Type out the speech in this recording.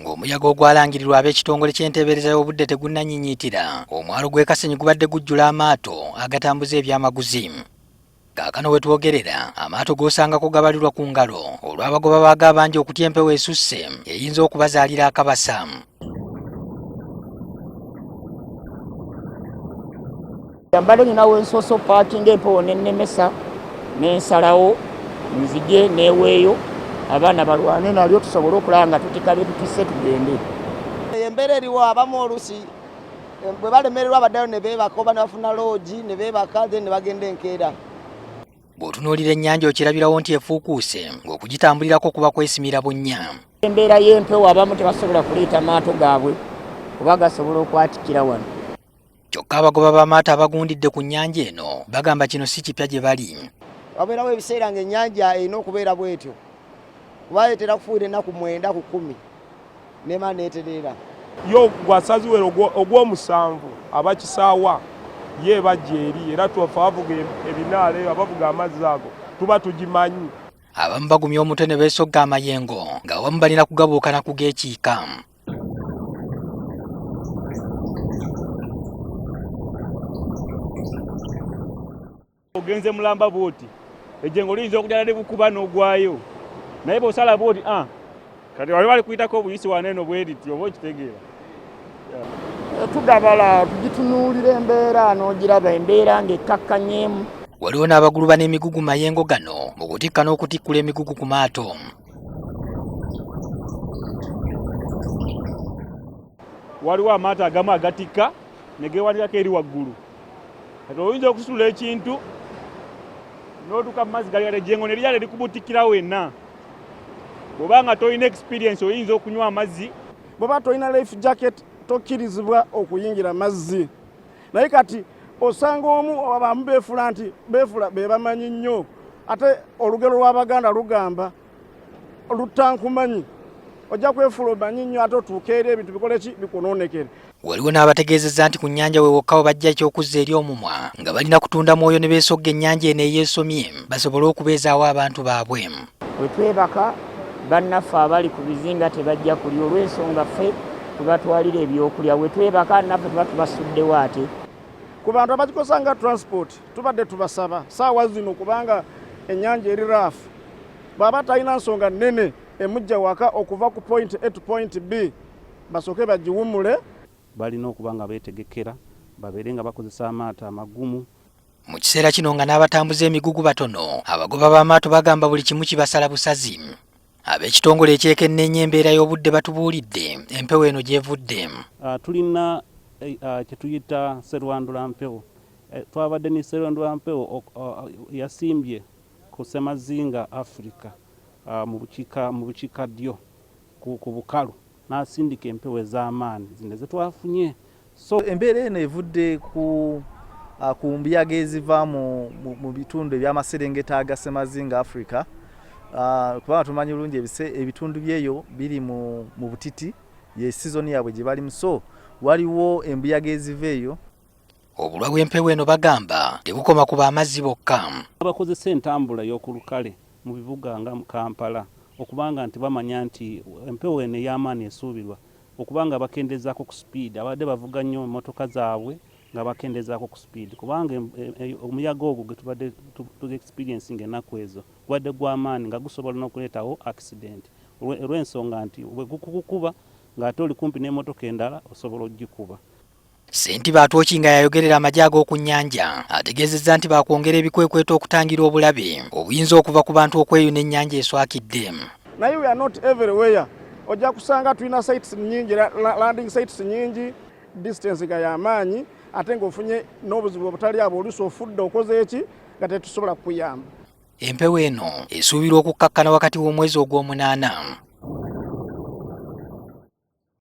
Ng'omuyaga ogwalangirirwa ab'ekitongole ky'enteebereza y'obudde tegunnannyinyiitira, omwalo gw'e Kasenyi gubadde gujjula amaato agatambuza ebyamaguzi. Kaakano we twogerera, amaato g'osangako gabalirwa ku ngalo olw'abagoba baago abangi okutya empewo esusse eyinza okubazaalira akabasa. Mbadde ninawo ensooso paakinga empewo n'ennemesa n'ensalawo nzige n'eweeyo abaana balwane nalyo tusobole okulaba nga tutikabe tutisse tugende. Embeera eriwo abamu olusi bwe balemererwa abaddayo ne beebaka oba ne bafuna loogi ne beebaka ne bagenda enkeera. Bw'otunuulira ennyanja okirabirawo nti efuukuuse ng'okugitambulirako kuba kwesimira bunnya. Embeera y'empewo abamu tebasobola kuleeta maato gaabwe kuba gasobola okwatikira wano. Kyokka abagoba b'amaato abagundidde ku nnyanja eno bagamba kino si kipya gye bali. Wabeerawo ebiseera ng'ennyanja erina okubeera bw'etyo. Kuba etera kufuuyira ennaku 9 ku 10 n'ema n'eterera. Yo gwasaziwera ogw'omusanvu abakisaawa ye bajja eri era tufa avuga ebinaale abavuga amazzi ago tuba tugimanyi. Abamu bagumya omutwe ne beesogga amayengo ng'awamu balina kugabuukana ku g'ekiika. Ogenze mulamba bwoti ejengo liyinza okujala ne bukuba n'ogwayo naye bw'osala bwoti kati wali bali kuyitako obuyisi waneeno bweriti oba okitegeera. Tugabala tugitunuulira embeera n'ogiraba embeera ng'ekkakkanyeemu. Waliwo n'abaguluba n'emigugu mayengo gano mu kutikka n'okutikkula emigugu ku maato. Waliwo amaato agamu agatikka ne geewalirako eri waggulu. Kati oyinza okusitula ekintu n'otuuka mu mazzi gali ejjengo ne lijala likubutikkira wenna. Bw'oba nga tolina experience oyinza okunywa amazzi. Bw'oba tolina life jacket tokkirizibwa okuyingira mazzi. Naye kati osanga omu abamu beefula nti beefula be bamanyi nnyo ate olugero lw'Abaganda lugamba lutankumanyi. Ojja kwefula omanyi nnyo ate otuuka eri ebintu bikole ki bikunoonekere. Waliwo n'abategeezezza nti ku nnyanja we wokka bajja eky'okuzza eri omumwa nga balina kutunda mwoyo ne beesogga ennyanja eno eyeesomye basobole okubeezaawo abantu baabwe. Bwe twebaka bannaffe abali ku bizinga tebajja kulya olw'ensonga ffe tubatwalira ebyokulya. Bwe twebaka naffe tuba tubasuddewo ate. Ku bantu abagikosa nga transport tubadde tubasaba saawa zino kubanga ennyanja eri raafu. Bw'aba talina nsonga nnene emujja waka okuva ku point A to point B basooke bagiwummule. Balina okuba nga beetegekera babeere nga bakozesa amaato amagumu. Mu kiseera kino nga n'abatambuza emigugu batono abagoba b'amaato bagamba buli kimu kibasala busazi. Ab'ekitongole ekyekenneenya embeera y'obudde batubuulidde empewo eno gy'evudde. Tulina kye tuyita sserwandula mpewo. Twabadde ne sserwandula mpewo yasimbye ku Ssemazinga Africa mu bukiikaddyo ku bukalu n'asindika empewo ez'amaanyi zino ze twafunye. So embeera eno evudde ku mbuyaga eziva mu bitundu eby'amaserengeta aga Ssemazinga Africa. Kubanga tumanyi bulungi ebitundu byeyo biri mu butiti ye sizoni yaabwe gye balimu, so waliwo embuyaga eziva eyo. Obulwa bw'empewo eno bagamba tebukoma kuba amazzi bokka. Abakozesa entambula y'oku lukale mu bibuga nga mu Kampala okubanga nti bamanya nti empewo eno ey'amaanyi esuubirwa okubanga bakendezaako ku speed abadde bavuga nnyo emmotoka zaabwe nga bakendezaako ku speed kubanga omuyaga ogwo gwe tubadde experiencing ennaku ezo gwadde gw'amaanyi nga gusobola n'okuleetawo accident olw'ensonga nti bwe gukukuba ng'ate oli kumpi n'emmotoka endala osobola oggikuba. Ssentebe Atwoki nga yayogerera amagye ag'oku nnyanja ategeezezza nti baakwongera ebikwekweto okutangira obulabe obuyinza okuva ku bantu okweyuna ennyanja eswakidde. Naye we are not everywhere. Ojja kusanga tulina sites nnyingi, landing sites nnyingi, distance ga y'amaanyi ate ng'ofunye n'obuzibu obutali abo oluusi ofudde okoze eki nga tetusobola kukuyamba. Empewo eno esuubirwa okukkakkana wakati w'omwezi ogw'omunaana.